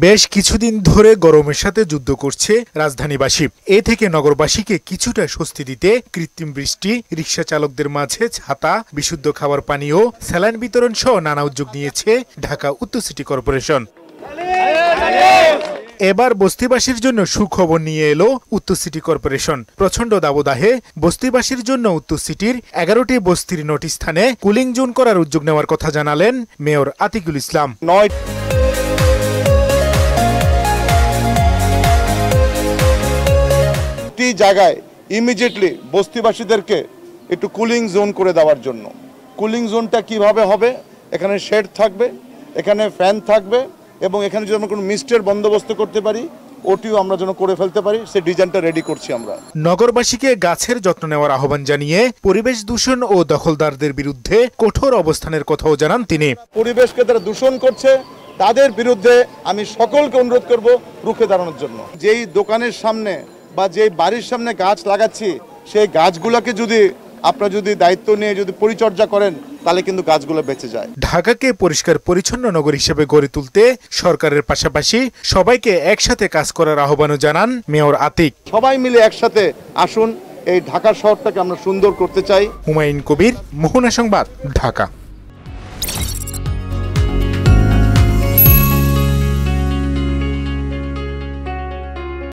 বেশ কিছুদিন ধরে গরমের সাথে যুদ্ধ করছে রাজধানীবাসী। এ থেকে নগরবাসীকে কিছুটা স্বস্তি দিতে কৃত্রিম বৃষ্টি, রিকশা চালকদের মাঝে ছাতা, বিশুদ্ধ খাবার পানি ও স্যালাইন বিতরণ সহ নানা উদ্যোগ নিয়েছে ঢাকা উত্তর সিটি কর্পোরেশন। এবার বস্তিবাসীর জন্য সুখবর নিয়ে এলো উত্তর সিটি কর্পোরেশন। প্রচন্ড দাবদাহে বস্তিবাসীর জন্য উত্তর সিটির 11টি বস্তির 9টি স্থানে কুলিং জোন করার উদ্যোগ নেওয়ার কথা জানালেন মেয়র আতিকুল ইসলাম। জায়গায় ইমিডিয়েটলি বস্তিবাসীদেরকে একটু কুলিং জোন করে দেওয়ার জন্য। কুলিং জোনটা কিভাবে হবে? এখানে শেড থাকবে, এখানে ফ্যান থাকবে এবং এখানে যদি আমরা কোনো মিস্টের বন্দোবস্ত করতে পারি, ওটিও আমরা যেন করে ফেলতে পারি, সেই ডিজাইনটা রেডি করছি আমরা। নগরবাসীকে গাছের যত্ন নেওয়ার আহ্বান জানিয়ে পরিবেশ দূষণ ও দখলদারদের বিরুদ্ধে কঠোর অবস্থানের কথাও জানান তিনি। পরিবেশকে যারা দূষণ করছে তাদের বিরুদ্ধে আমি সকলকে অনুরোধ করব রুখে দাঁড়ানোর জন্য। যেই দোকানের সামনে বা যে বাড়ির সামনে গাছ লাগাচ্ছি, সেই গাছগুলোকে যদি আপনারা যদি দায়িত্ব নিয়ে যদি পরিচর্যা করেন, তাহলে কিন্তু গাছগুলো বেঁচে যায়। ঢাকাকে পরিষ্কার পরিচ্ছন্ন নগর হিসেবে গড়ে তুলতে সরকারের পাশাপাশি সবাইকে একসাথে কাজ করার আহ্বানও জানান মেয়র আতিক। সবাই মিলে একসাথে আসুন, এই ঢাকা শহরটাকে আমরা সুন্দর করতে চাই। হুমায়ুন কবির, মোহনা সংবাদ, ঢাকা।